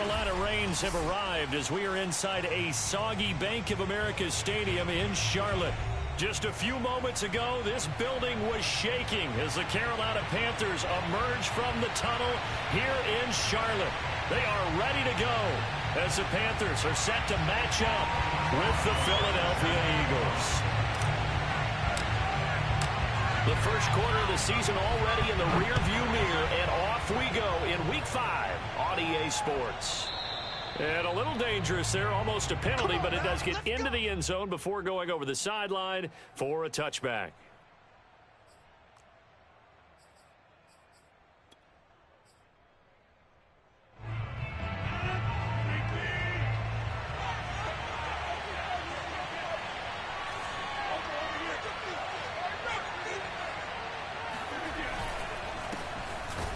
Carolina rains have arrived as we are inside a soggy Bank of America Stadium in Charlotte. Just a few moments ago, this building was shaking as the Carolina Panthers emerge from the tunnel here in Charlotte. They are ready to go as the Panthers are set to match up with the Philadelphia Eagles. The first quarter of the season already in the rearview mirror, and off we go in Week 5 on EA Sports. And a little dangerous there, almost a penalty, but it does get into the end zone before going over the sideline for a touchback.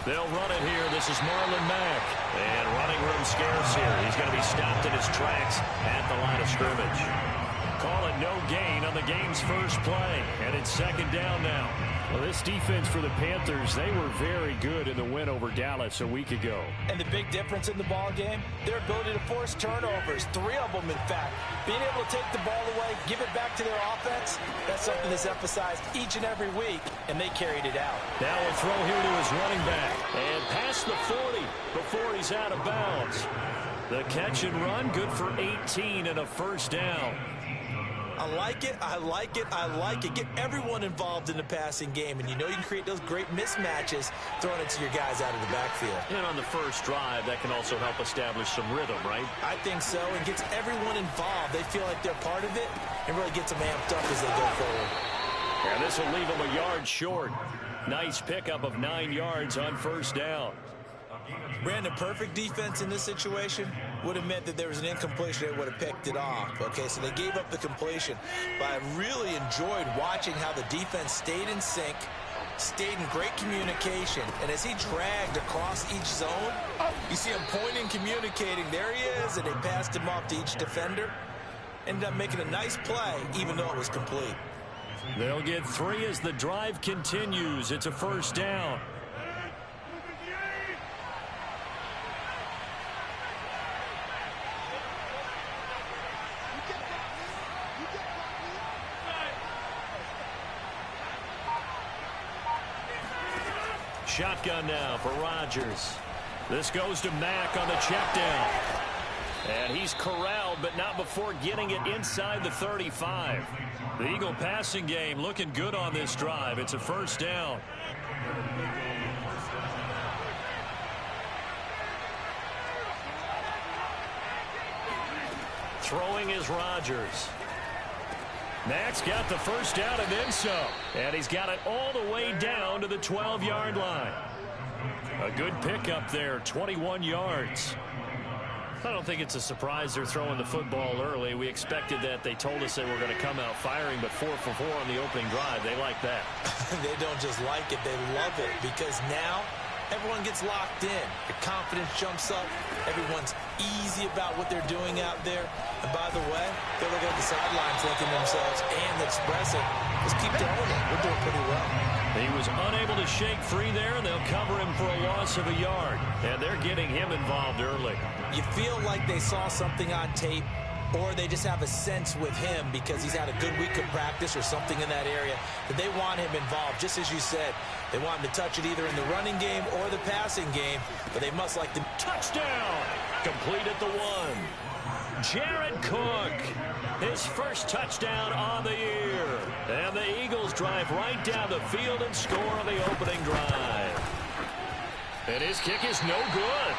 They'll run it here. This is Marlon Mack. And running room scarce here. He's going to be stopped in his tracks at the line of scrimmage. Call it no gain on the game's first play. And it's second down now. Well, this defense for the Panthers, they were very good in the win over Dallas a week ago. And the big difference in the ball game, their ability to force turnovers, 3 of them in fact. Being able to take the ball away, give it back to their offense, that's something that's emphasized each and every week, and they carried it out. Now a throw here to his running back. And past the 40 before he's out of bounds. The catch and run, good for 18 and a first down. I like it, I like it, I like it. Get everyone involved in the passing game, and you know you can create those great mismatches throwing it to your guys out of the backfield. And on the first drive, that can also help establish some rhythm, right? I think so, and gets everyone involved. They feel like they're part of it, and really gets them amped up as they go forward. And this will leave them a yard short. Nice pickup of 9 yards on first down. Brandon, perfect defense in this situation would have meant that there was an incompletion. They would have picked it off. Okay, so they gave up the completion. But I really enjoyed watching how the defense stayed in sync, stayed in great communication. And as he dragged across each zone, you see him pointing, communicating. There he is, and they passed him off to each defender. Ended up making a nice play, even though it was complete. They'll get 3 as the drive continues. It's a first down. Shotgun now for Rodgers. This goes to Mack on the check down. And he's corralled, but not before getting it inside the 35. The Eagle passing game looking good on this drive. It's a first down. Throwing is Rodgers. Mack's got the first down and then some. And he's got it all the way down to the 12-yard line. A good pickup there, 21 yards. I don't think it's a surprise they're throwing the football early. We expected that. They told us they were going to come out firing, but 4 for 4 on the opening drive. They like that. They don't just like it, they love it, because now everyone gets locked in. The confidence jumps up. Everyone's easy about what they're doing out there. And by the way, they're looking at the sidelines thinking themselves and expressing, just keep throwing it. We're doing pretty well. He was unable to shake free there. They'll cover him for a loss of a yard. And they're getting him involved early. You feel like they saw something on tape, or they just have a sense with him because he's had a good week of practice or something in that area that they want him involved. Just as you said, they want him to touch it either in the running game or the passing game, but they must like the touchdown. Complete at the 1. Jared Cook, his first touchdown on the year. And the Eagles drive right down the field and score on the opening drive. And his kick is no good.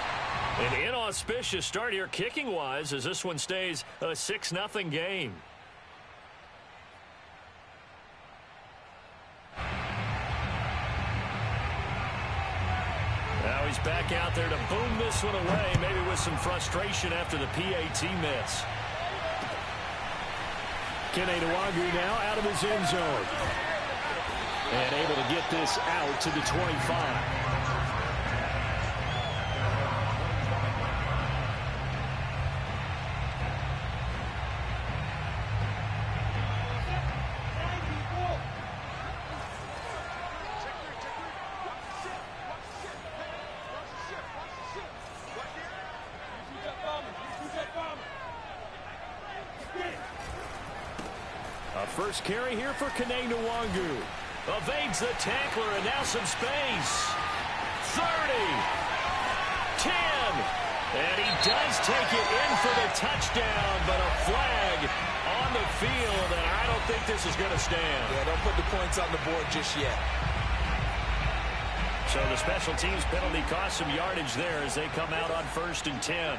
An inauspicious start here kicking-wise as this one stays a 6-0 game. Now he's back out there to boom this one away, maybe with some frustration after the PAT miss. Kene Nwangwu now out of his end zone. And able to get this out to the 25. A first carry here for Kene Nwangu. Evades the tackler and now some space. 30. 10. And he does take it in for the touchdown, but a flag on the field, and I don't think this is going to stand. Yeah, don't put the points on the board just yet. So the special teams penalty cost some yardage there as they come out on 1st and 10.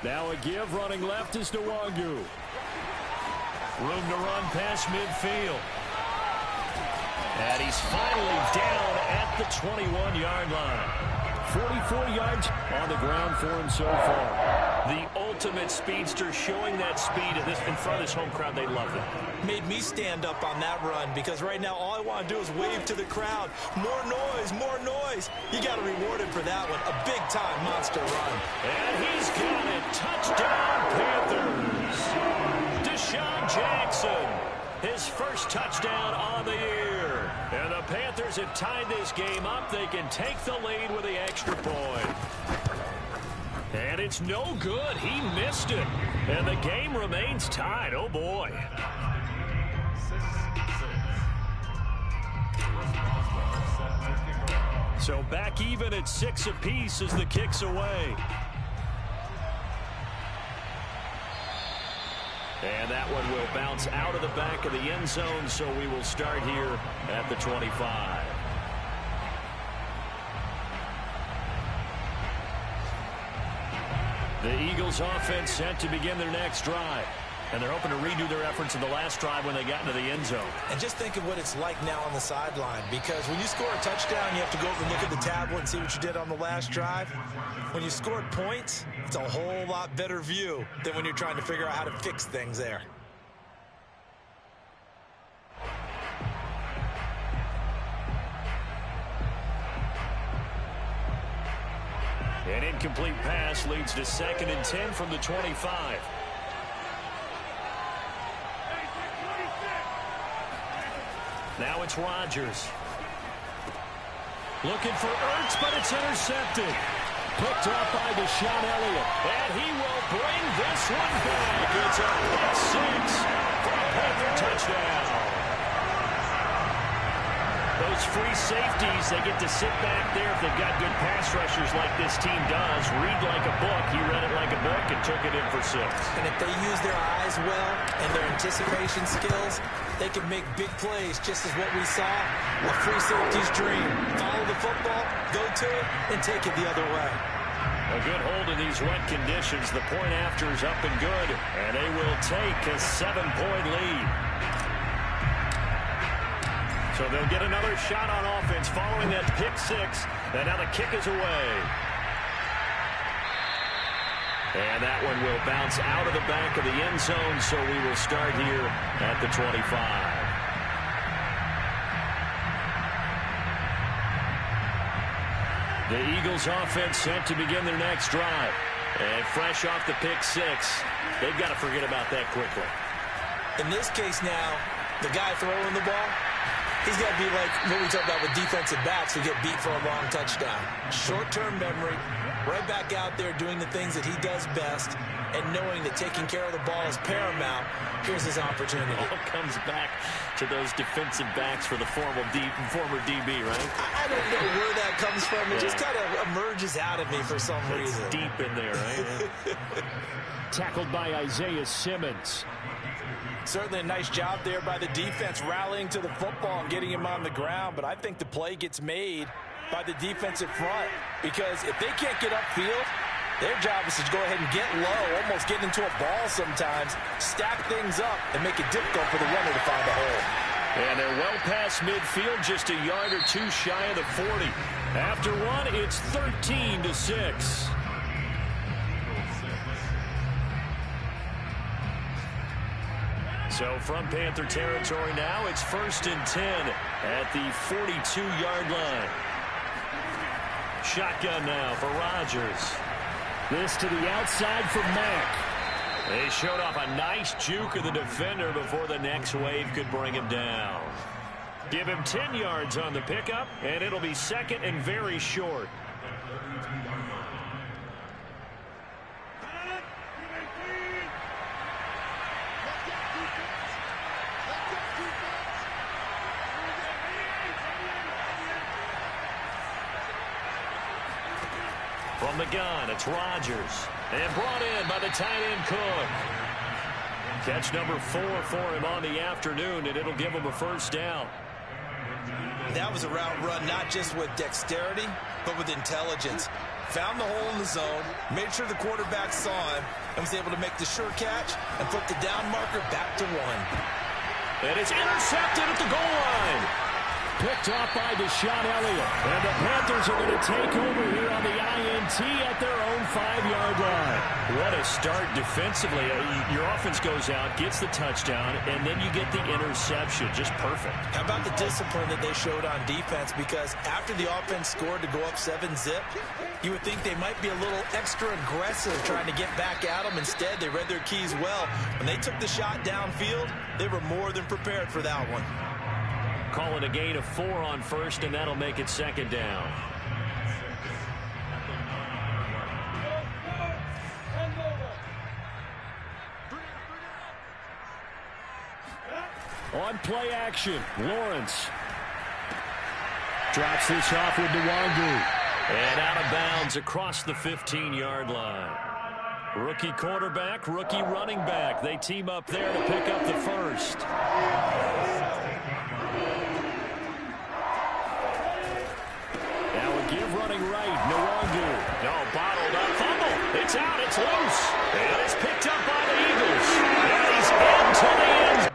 Now a give running left is Nwangu. Room to run past midfield. And he's finally down at the 21-yard line. 44 yards on the ground for him so far. The ultimate speedster, showing that speed in front of this home crowd. They love it. Made me stand up on that run because right now all I want to do is wave to the crowd. More noise, more noise. You got to reward him for that one. A big-time monster run. And he's got it. Touchdown, Panthers. Deshaun Jackson, his first touchdown on the year. And the Panthers have tied this game up. They can take the lead with the extra point. And it's no good. He missed it. And the game remains tied. Oh, boy. So back even at 6 apiece as the kick's away. And that one will bounce out of the back of the end zone, so we will start here at the 25. The Eagles offense set to begin their next drive. And they're hoping to redo their efforts in the last drive when they got into the end zone. And just think of what it's like now on the sideline, because when you score a touchdown, you have to go over and look at the tablet and see what you did on the last drive. When you scored points, it's a whole lot better view than when you're trying to figure out how to fix things there. An incomplete pass leads to 2nd and 10 from the 25. Now it's Rodgers. Looking for Ertz, but it's intercepted. Picked off by Deshaun Elliott. And he will bring this one back. It's a pick 6 for a Panther touchdown. Those free safeties, they get to sit back there if they've got good pass rushers like this team does. Read like a book. He read it like a book and took it in for 6. And if they use their eyes well and their anticipation skills, they can make big plays, just as what we saw. A free safety's dream. Follow the football, go to it, and take it the other way. A good hold in these wet conditions. The point after is up and good. And they will take a 7-point lead. So they'll get another shot on offense following that pick 6. And now the kick is away. And that one will bounce out of the back of the end zone, so we will start here at the 25. The Eagles offense set to begin their next drive. And fresh off the pick 6, they've got to forget about that quickly. In this case now, the guy throwing the ball, he's got to be like what we talk about with defensive backs who get beat for a long touchdown. Short-term memory, right back out there doing the things that he does best, and knowing that taking care of the ball is paramount. Here's his opportunity. It all comes back to those defensive backs for the former DB, right? I don't know where that comes from. It just kind of emerges out of me for some reason. Deep in there, right? Tackled by Isaiah Simmons. Certainly a nice job there by the defense rallying to the football and getting him on the ground, but I think the play gets made by the defensive front, because if they can't get upfield, their job is to go ahead and get low, almost get into a ball sometimes, stack things up, and make it difficult for the runner to find a hole. And they're well past midfield, just a yard or two shy of the 40. After one, it's 13-6. So from Panther territory now, it's 1st and 10 at the 42-yard line. Shotgun now for Rodgers. This to the outside for Mack. They showed off a nice juke of the defender before the next wave could bring him down. Give him 10 yards on the pickup, and it'll be 2nd and very short. From the gun, it's Rodgers. And brought in by the tight end Cook. Catch number 4 for him on the afternoon, and it'll give him a first down. That was a route run not just with dexterity, but with intelligence. Found the hole in the zone, made sure the quarterback saw him, and was able to make the sure catch and flip the down marker back to 1. And it's intercepted at the goal line. Picked off by Deshaun Elliott. And the Panthers are going to take over here on the INT at their own 5-yard line. What a start defensively. Your offense goes out, gets the touchdown, and then you get the interception. Just perfect. How about the discipline that they showed on defense? Because after the offense scored to go up 7-zip, you would think they might be a little extra aggressive trying to get back at them. Instead, they read their keys well. When they took the shot downfield, they were more than prepared for that one. Calling a gain of 4 on first, and that'll make it second down. On play action, Lawrence. Drops this off with Nwangu. And out of bounds across the 15-yard line. Rookie quarterback, rookie running back. They team up there to pick up the first. Give running right, Nwangu. No, bottled up, fumble. It's out, it's loose. And it's picked up by the Eagles. And he's into the end.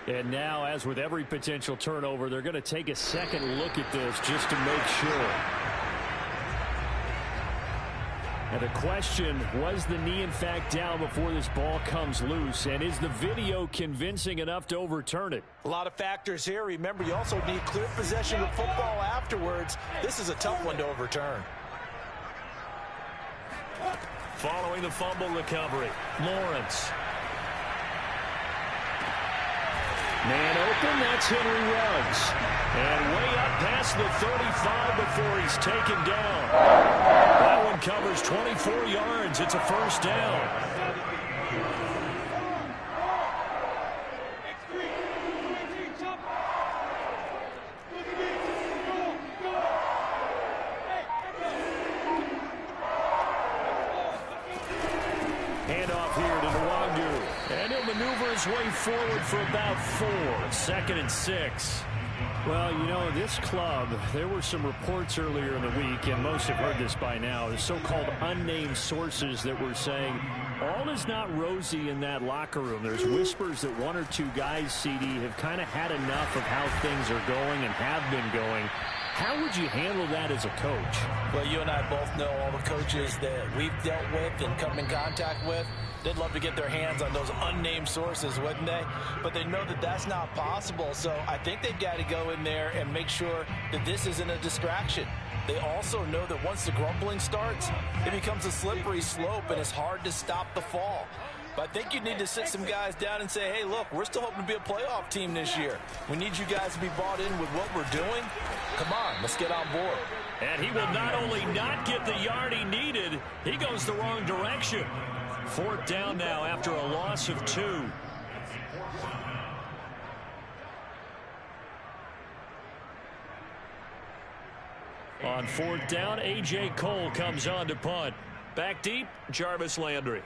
And now, as with every potential turnover, they're going to take a second look at this just to make sure. And the question, was the knee in fact down before this ball comes loose? And is the video convincing enough to overturn it? A lot of factors here. Remember, you also need clear possession of football afterwards. This is a tough one to overturn. Following the fumble recovery, Lawrence. Man open, that's Henry Ruggs. And way up past the 35 before he's taken down. That one covers 24 yards. It's a first down. Handoff here to Nwangu. And he'll maneuver his way forward for about 4. 2nd and 6. Well, you know, this club, there were some reports earlier in the week, and most have heard this by now, the so-called unnamed sources that were saying all is not rosy in that locker room. There's whispers that 1 or 2 guys, CD, have kind of had enough of how things are going and have been going. How would you handle that as a coach? Well, you and I both know all the coaches that we've dealt with and come in contact with. They'd love to get their hands on those unnamed sources, wouldn't they? But they know that that's not possible. So I think they've got to go in there and make sure that this isn't a distraction. They also know that once the grumbling starts, it becomes a slippery slope and it's hard to stop the fall. But I think you need to sit some guys down and say, hey, look, we're still hoping to be a playoff team this year. We need you guys to be bought in with what we're doing. Come on, let's get on board. And he will not only not get the yard he needed, he goes the wrong direction. 4th down now after a loss of 2. On 4th down, A.J. Cole comes on to punt. Back deep, Jarvis Landry.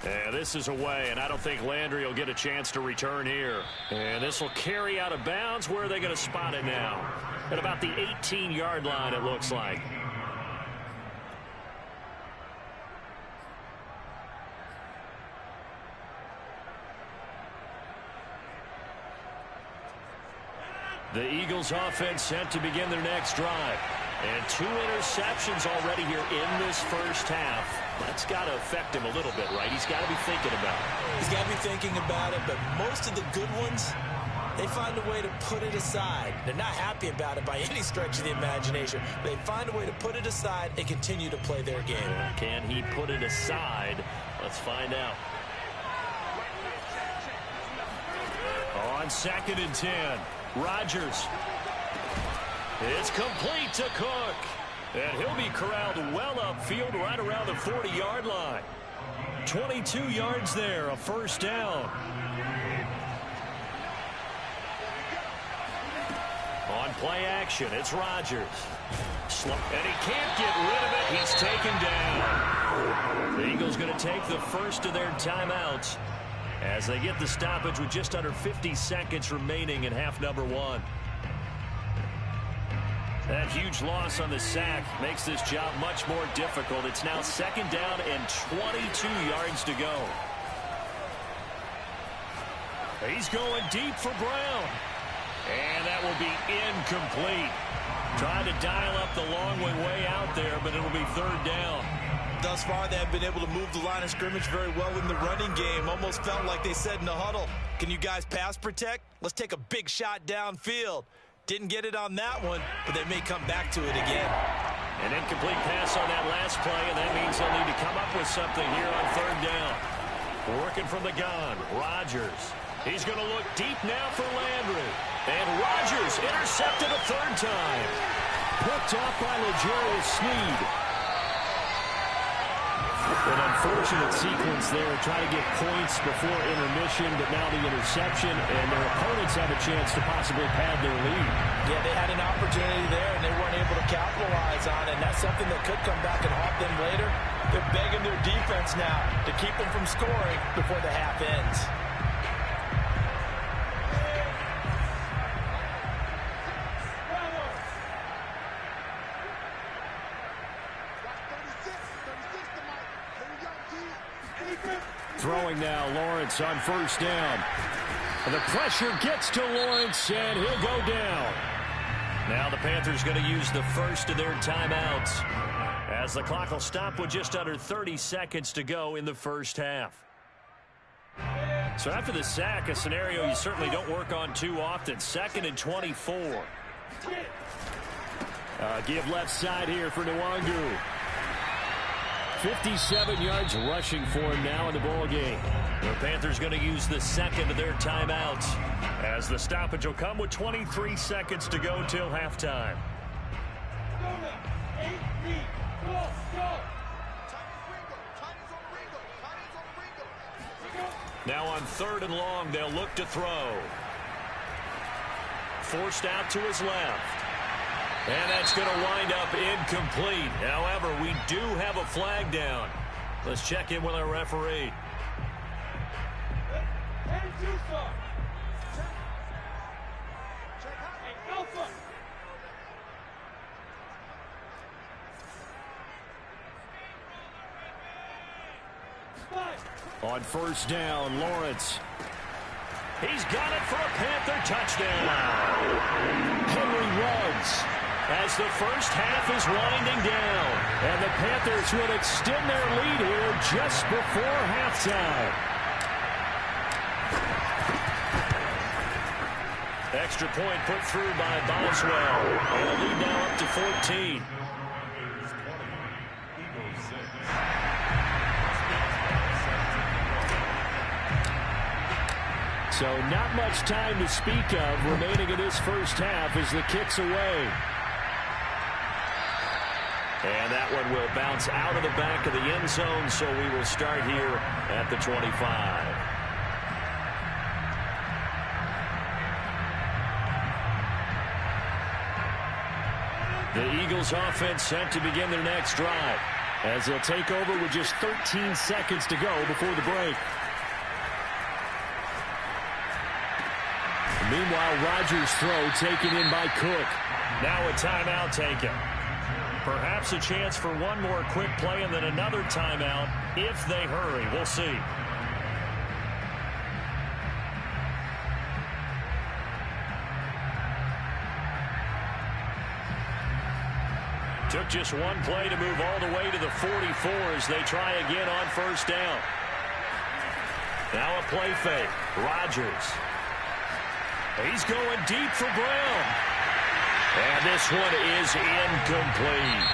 And this is away, and I don't think Landry will get a chance to return here. And this will carry out of bounds. Where are they going to spot it now? At about the 18-yard line, it looks like. The Eagles offense set to begin their next drive. And 2 interceptions already here in this first half. That's got to affect him a little bit, right? He's got to be thinking about it. He's got to be thinking about it, but most of the good ones, they find a way to put it aside. They're not happy about it by any stretch of the imagination. They find a way to put it aside and continue to play their game. Can he put it aside? Let's find out. On 2nd and 10. Rodgers. It's complete to Cook. And he'll be corralled well upfield right around the 40-yard line. 22 yards there, a first down. On play action, it's Rodgers. And he can't get rid of it. He's taken down. The Eagles going to take the first of their timeouts as they get the stoppage with just under 50 seconds remaining in half number one. That huge loss on the sack makes this job much more difficult. It's now second down and 22 yards to go. He's going deep for Brown. And that will be incomplete. Trying to dial up the long way out there, but it'll be third down. Thus far, they have been able to move the line of scrimmage very well in the running game. Almost felt like they said in the huddle, can you guys pass protect? Let's take a big shot downfield. Didn't get it on that one, but they may come back to it again. An incomplete pass on that last play, and that means they'll need to come up with something here on third down. Working from the gun, Rodgers. He's going to look deep now for Landry. And Rodgers intercepted a third time. Picked off by L'Jarius Sneed. An unfortunate sequence there, trying to get points before intermission, but now the interception, and their opponents have a chance to possibly pad their lead. Yeah, they had an opportunity there, and they weren't able to capitalize on it, and that's something that could come back and haunt them later. They're begging their defense now to keep them from scoring before the half ends. Throwing now, Lawrence on first down. And the pressure gets to Lawrence, and he'll go down. Now the Panthers going to use the first of their timeouts as the clock will stop with just under 30 seconds to go in the first half. So after the sack, a scenario you certainly don't work on too often. 2nd and 24. Give left side here for Nwangu. 57 yards rushing for him now in the ball game. The Panthers going to use the second of their timeouts as the stoppage will come with 23 seconds to go till halftime. Now on 3rd and long, they'll look to throw. Forced out to his left. And that's going to wind up incomplete. However, we do have a flag down. Let's check in with our referee. On first down, Lawrence. He's got it for a Panther touchdown. Henry runs as the first half is winding down. And the Panthers will extend their lead here just before halftime. Extra point put through by Boswell. And the lead now up to 14. So not much time to speak of remaining in this first half as the kick's away. And that one will bounce out of the back of the end zone, so we will start here at the 25. The Eagles offense set to begin their next drive as they'll take over with just 13 seconds to go before the break. Meanwhile, Rodgers' throw taken in by Cook. Now a timeout taken. Perhaps a chance for one more quick play and then another timeout if they hurry. We'll see. Took just one play to move all the way to the 44 as they try again on first down. Now a play fake. Rodgers. He's going deep for Brown. And this one is incomplete.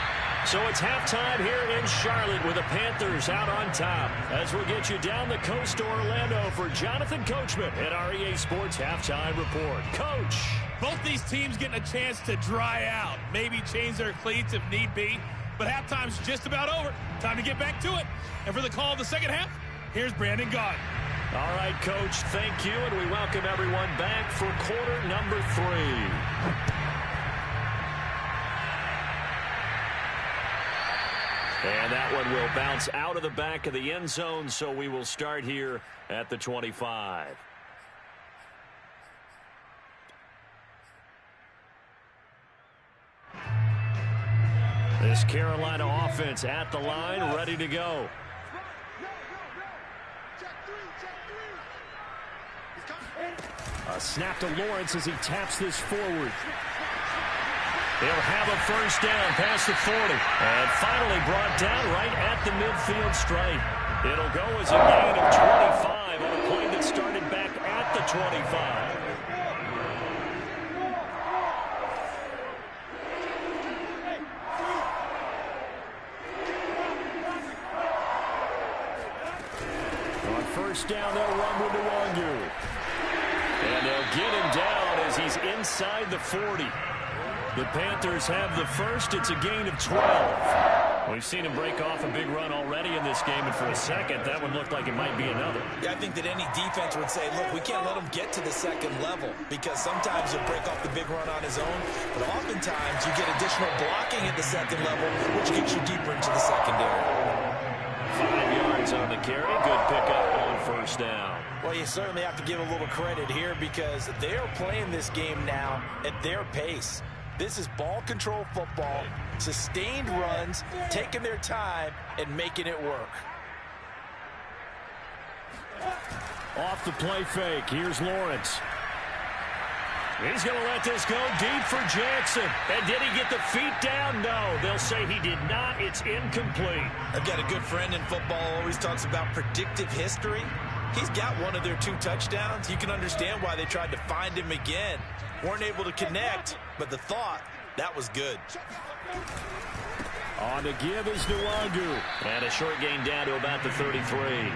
So it's halftime here in Charlotte with the Panthers out on top. As we'll get you down the coast to Orlando for Jonathan Coachman at our EA Sports Halftime Report. Coach. Both these teams getting a chance to dry out, maybe change their cleats if need be. But halftime's just about over. Time to get back to it. And for the call of the second half, here's Brandon Gaudin. All right, Coach, thank you. And we welcome everyone back for quarter number 3. And that one will bounce out of the back of the end zone, so we will start here at the 25. This Carolina offense at the line, ready to go. A snap to Lawrence as he taps this forward. He'll have a first down past the 40. And finally brought down right at the midfield stripe. It'll go as a gain of 25 on a play that started back at the 25. On first down, they'll run with Nwangu. And they'll get him down as he's inside the 40. The Panthers have the first. It's a gain of 12. We've seen him break off a big run already in this game, and for a second, that one looked like it might be another. Yeah, I think that any defense would say, look, we can't let him get to the second level because sometimes he'll break off the big run on his own, but oftentimes you get additional blocking at the second level, which gets you deeper into the secondary. 5 yards on the carry. Good pickup on first down. Well, you certainly have to give a little credit here because they are playing this game now at their pace. This is ball control football, sustained runs, taking their time, and making it work. Off the play fake. Here's Lawrence. He's going to let this go deep for Jackson. And did he get the feet down? No. They'll say he did not. It's incomplete. I've got a good friend in football who always talks about predictive history. He's got one of their 2 touchdowns. You can understand why they tried to find him again. Weren't able to connect, but the thought, that was good. On the give is Nwangu. And a short gain down to about the 33.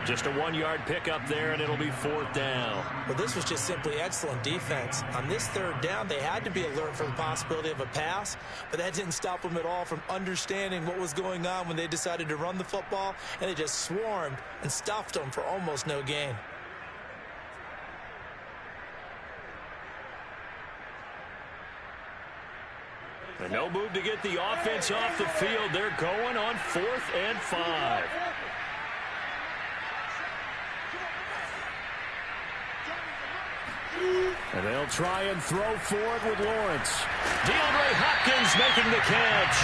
Just a 1-yard pickup there, and it'll be 4th down. Well, this was just simply excellent defense. On this 3rd down, they had to be alert for the possibility of a pass, but that didn't stop them at all from understanding what was going on when they decided to run the football, and they just swarmed and stuffed them for almost no gain. And no move to get the offense off the field. They're going on 4th and 5. And they'll try and throw forward with Lawrence. DeAndre Hopkins making the catch.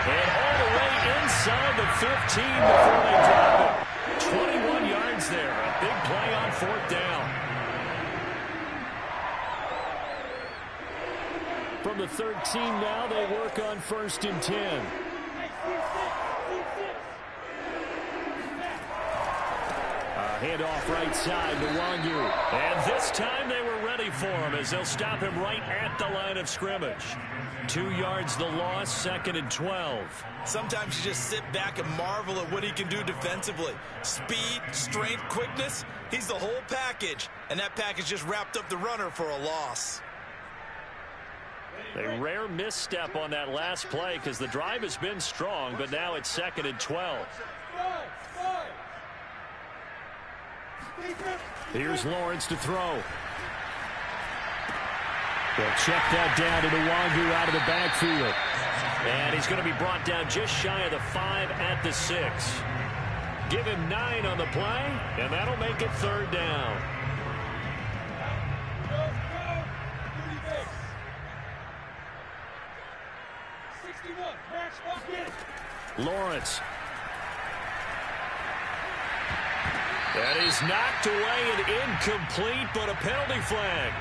And all the way inside the 15 before they drop it. 21 yards there. A big play on 4th down. From the 13 now, they work on 1st and 10. Handoff right side to Nwangu. And this time they were ready for him as they'll stop him right at the line of scrimmage. 2 yards the loss, 2nd and 12. Sometimes you just sit back and marvel at what he can do defensively. Speed, strength, quickness, he's the whole package. And that package just wrapped up the runner for a loss. A rare misstep on that last play because the drive has been strong, but now it's 2nd and 12. Here's Lawrence to throw. They'll check that down to Nwangu out of the backfield. And he's going to be brought down just shy of the 5 at the 6. Give him 9 on the play, and that'll make it 3rd down. Lawrence. And he's knocked away and incomplete, but a penalty flag.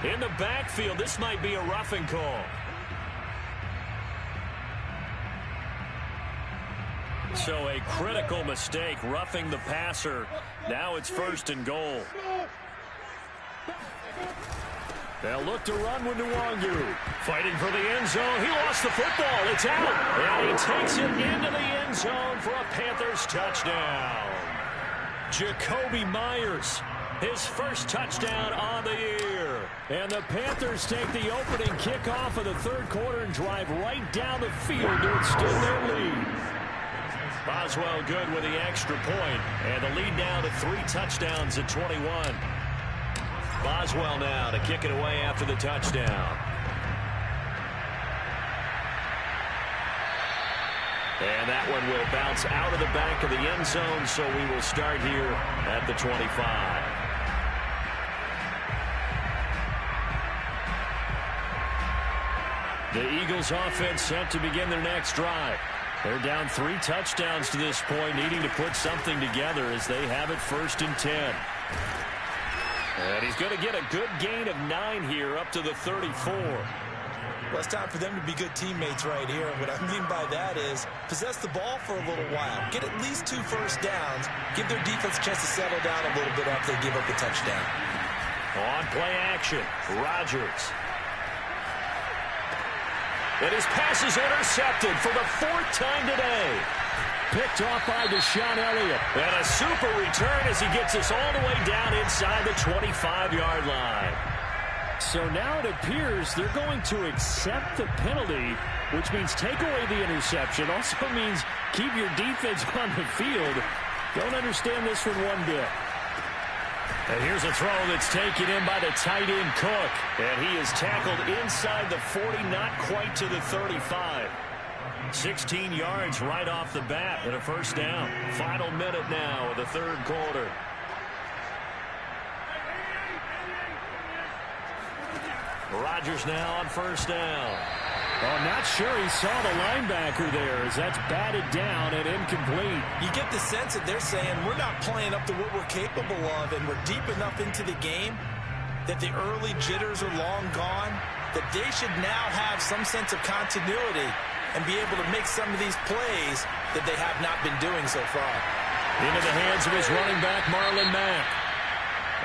In the backfield, this might be a roughing call. So a critical mistake, roughing the passer. Now it's 1st and goal. They'll look to run with Nwangu. Fighting for the end zone. He lost the football. It's out. And he takes it into the end zone for a Panthers touchdown. Jacoby Myers, his first touchdown on the year. And the Panthers take the opening kickoff of the third quarter and drive right down the field to extend their lead. Boswell good with the extra point, and the lead now to 3 touchdowns at 21. Boswell now to kick it away after the touchdown. And that one will bounce out of the back of the end zone, so we will start here at the 25. The Eagles offense set to begin their next drive. They're down 3 touchdowns to this point, needing to put something together as they have it 1st and 10. And he's going to get a good gain of 9 here up to the 34. Well, it's time for them to be good teammates right here. What I mean by that is possess the ball for a little while. Get at least 2 first downs. Give their defense a chance to settle down a little bit after they give up the touchdown. On play action, Rodgers. And his pass is intercepted for the 4th time today. Picked off by Deshaun Elliott. And a super return as he gets us all the way down inside the 25-yard line. So now it appears they're going to accept the penalty, which means take away the interception. Also means keep your defense on the field. Don't understand this one one bit. And here's a throw that's taken in by the tight end Cook. And he is tackled inside the 40, not quite to the 35. 16 yards right off the bat and a first down. Final minute now of the third quarter. Rodgers now on first down. Oh, not sure he saw the linebacker there as that's batted down and incomplete. You get the sense that they're saying we're not playing up to what we're capable of, and we're deep enough into the game that the early jitters are long gone, that they should now have some sense of continuity and be able to make some of these plays that they have not been doing so far. Into the hands of his running back, Marlon Mack.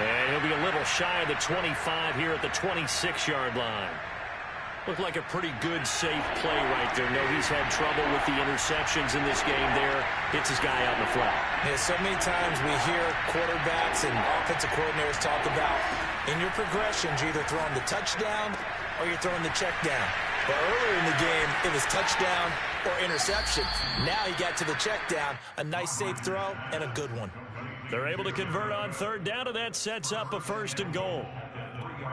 And he'll be a little shy of the 25 here at the 26-yard line. Looked like a pretty good, safe play right there. No, he's had trouble with the interceptions in this game there. Hits his guy out in the flat. Yeah, so many times we hear quarterbacks and offensive coordinators talk about in your progressions, you're either throwing the touchdown or you're throwing the check down. But earlier in the game, it was touchdown or interception. Now he got to the check down, a nice safe throw, and a good one. They're able to convert on third down, and that sets up a 1st and goal.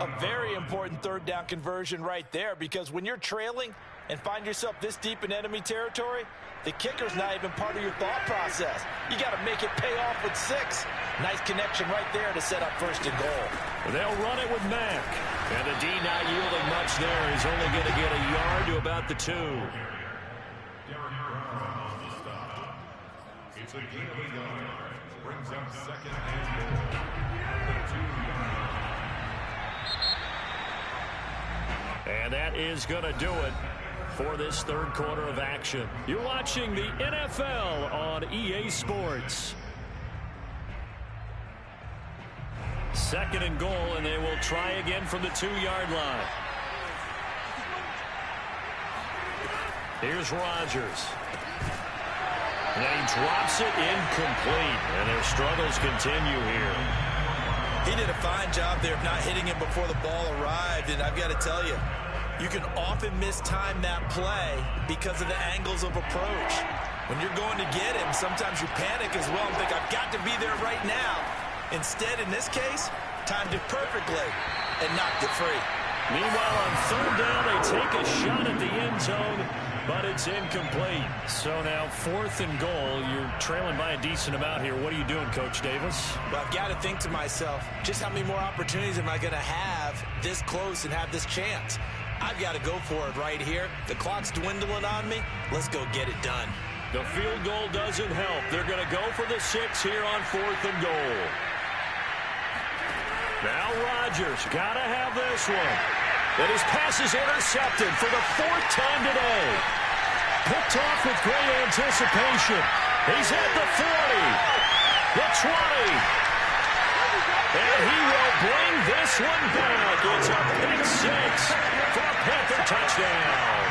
A very important third down conversion right there, because when you're trailing and find yourself this deep in enemy territory, the kicker's not even part of your thought process. You got to make it pay off with 6. Nice connection right there to set up 1st and goal. They'll run it with Mack. And the D not yielding much there. He's only going to get a yard to about the 2. It's a gain of a yard. Brings up 2nd and goal. And that is going to do it for this third quarter of action. You're watching the NFL on EA Sports. 2nd and goal, and they will try again from the 2-yard line. Here's Rodgers. And he drops it incomplete, and their struggles continue here. He did a fine job there of not hitting him before the ball arrived, and I've got to tell you, you can often mistime that play because of the angles of approach. When you're going to get him, sometimes you panic as well and think, I've got to be there right now. Instead, in this case, timed it perfectly and knocked it free. Meanwhile, on third down, they take a shot at the end zone, but it's incomplete. So now 4th and goal. You're trailing by a decent amount here. What are you doing, Coach Davis? Well, I've got to think to myself, just how many more opportunities am I going to have this close and have this chance? I've got to go for it right here. The clock's dwindling on me. Let's go get it done. The field goal doesn't help. They're going to go for the 6 here on 4th and goal. Now Rodgers got to have this one. And his pass is intercepted for the 4th time today. Picked off with great anticipation. He's at the 40, the 20. And he will bring this one back. It's a pick six for a Panther touchdown.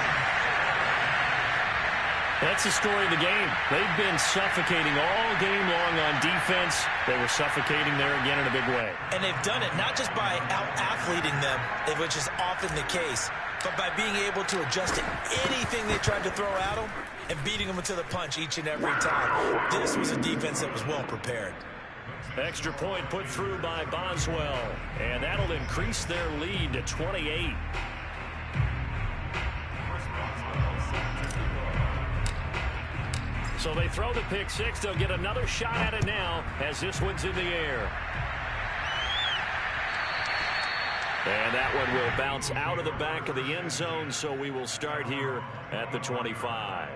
That's the story of the game. They've been suffocating all game long on defense. They were suffocating there again in a big way. And they've done it not just by out-athleting them, which is often the case, but by being able to adjust to anything they tried to throw at them and beating them to the punch each and every time. This was a defense that was well prepared. Extra point put through by Boswell, and that'll increase their lead to 28. So they throw the pick six. They'll get another shot at it now as this one's in the air. And that one will bounce out of the back of the end zone, so we will start here at the 25.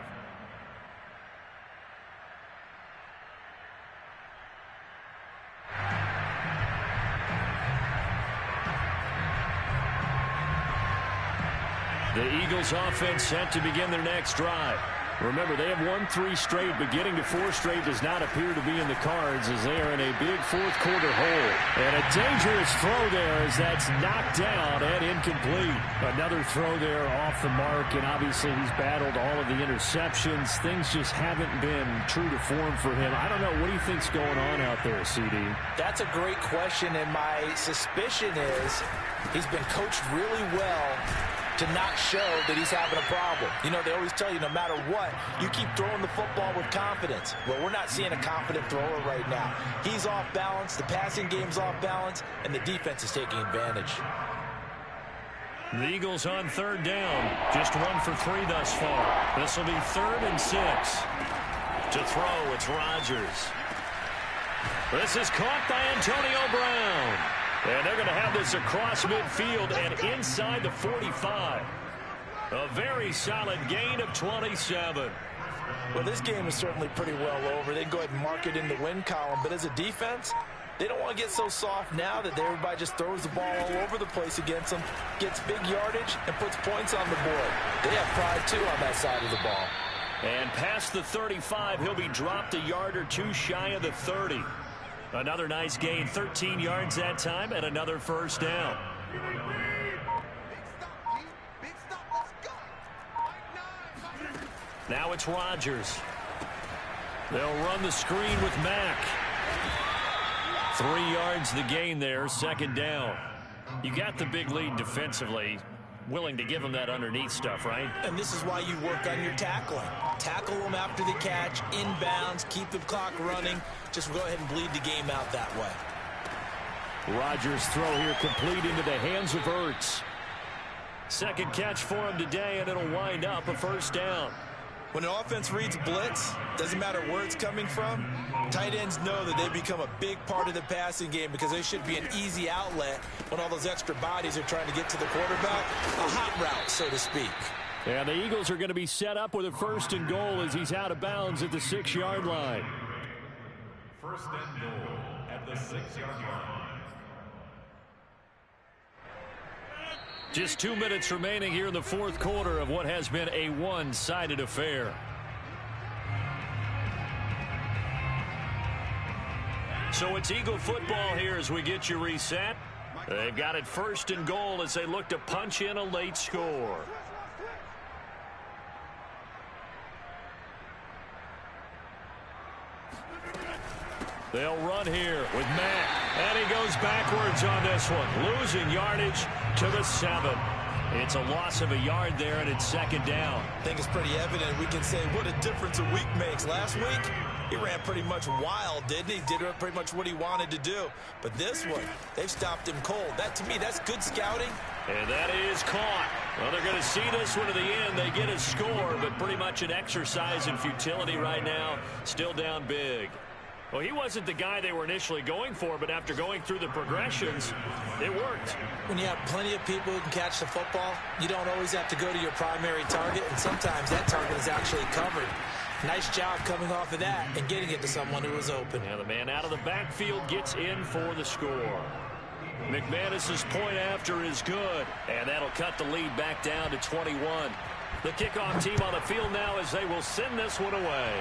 The Eagles offense set to begin their next drive. Remember, they have won 3 straight, but getting to 4 straight does not appear to be in the cards as they are in a big fourth-quarter hole. And a dangerous throw there as that's knocked down and incomplete. Another throw there off the mark, and obviously he's battled all of the interceptions. Things just haven't been true to form for him. I don't know. What do you think's going on out there, CD? That's a great question, and my suspicion is he's been coached really well to not show that he's having a problem. You know, they always tell you no matter what, you keep throwing the football with confidence. Well, we're not seeing a confident thrower right now. He's off balance, the passing game's off balance, and the defense is taking advantage. The Eagles on third down. Just 1 for 3 thus far. This will be 3rd and 6. To throw, it's Rodgers. This is caught by Antonio Brown. And they're going to have this across midfield and inside the 45. A very solid gain of 27. Well, this game is certainly pretty well over. They can go ahead and mark it in the win column. But as a defense, they don't want to get so soft now that everybody just throws the ball all over the place against them, gets big yardage, and puts points on the board. They have pride, too, on that side of the ball. And past the 35, he'll be dropped a yard or 2 shy of the 30. Another nice gain, 13 yards that time, and another first down. Now it's Rodgers. They'll run the screen with Mack. 3 yards the gain there, 2nd down. You got the big lead defensively. Willing to give them that underneath stuff, right? And this is why you work on your tackling. Tackle them after the catch, inbounds, keep the clock running. Just go ahead and bleed the game out that way. Rodgers' throw here complete into the hands of Ertz. 2nd catch for him today, and it'll wind up a first down. When an offense reads blitz, doesn't matter where it's coming from, tight ends know that they become a big part of the passing game because they should be an easy outlet when all those extra bodies are trying to get to the quarterback. A hot route, so to speak. And the Eagles are going to be set up with a 1st and goal as he's out of bounds at the 6-yard line. 1st and goal at the 6-yard line. Just 2 minutes remaining here in the 4th quarter of what has been a one-sided affair. So it's Eagle football here as we get you reset. They've got it 1st and goal as they look to punch in a late score. They'll run here with Mack. And he goes backwards on this one. Losing yardage to the 7. It's a loss of a yard there, and it's 2nd down. I think it's pretty evident. We can say what a difference a week makes. Last week, he ran pretty much wild, didn't he? Did pretty much what he wanted to do. But this one, they've stopped him cold. That, to me, that's good scouting. And that is caught. Well, they're going to see this one to the end. They get a score, but pretty much an exercise in futility right now. Still down big. Well, he wasn't the guy they were initially going for, but after going through the progressions, it worked. When you have plenty of people who can catch the football, you don't always have to go to your primary target, and sometimes that target is actually covered. Nice job coming off of that and getting it to someone who was open. Now the man out of the backfield gets in for the score. McManus's point after is good, and that'll cut the lead back down to 21. The kickoff team on the field now as they will send this one away.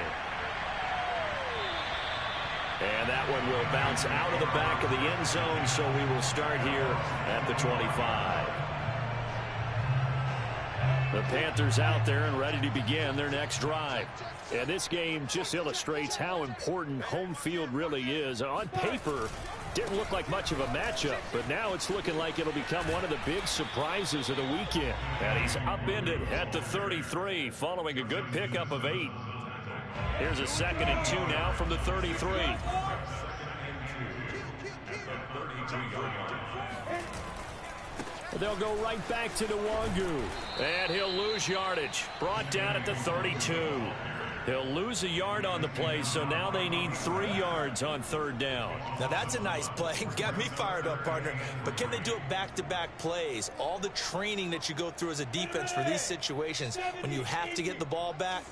And that one will bounce out of the back of the end zone, so we will start here at the 25. The Panthers out there and ready to begin their next drive. And this game just illustrates how important home field really is. On paper, didn't look like much of a matchup, but now it's looking like it'll become one of the big surprises of the weekend. And he's upended at the 33 following a good pickup of 8. Here's a 2nd and 2 now from the 33. They'll go right back to Nwangu. And he'll lose yardage. Brought down at the 32. He'll lose a yard on the play, so now they need 3 yards on 3rd down. Now that's a nice play. Got me fired up, partner. But can they do it back-to-back plays? All the training that you go through as a defense for these situations, when you have to get the ball back,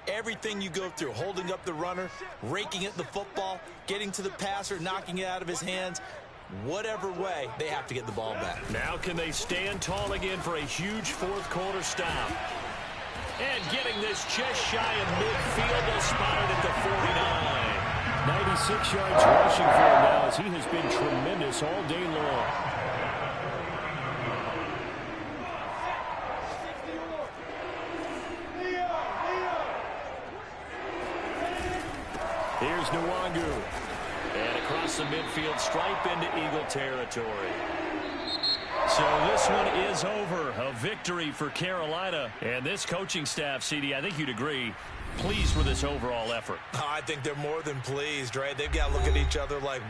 everything you go through, holding up the runner, raking at the football, getting to the passer, knocking it out of his hands, whatever way, they have to get the ball back. Now can they stand tall again for a huge 4th quarter stop? And getting this just shy of midfield, they'll spot it at the 49. 96 yards rushing for him now as he has been tremendous all day long. Here's Nwangu. And across the midfield, stripe into Eagle territory. So this one is over. A victory for Carolina. And this coaching staff, CD, I think you'd agree, pleased with this overall effort. I think they're more than pleased, right? They've got to look at each other like,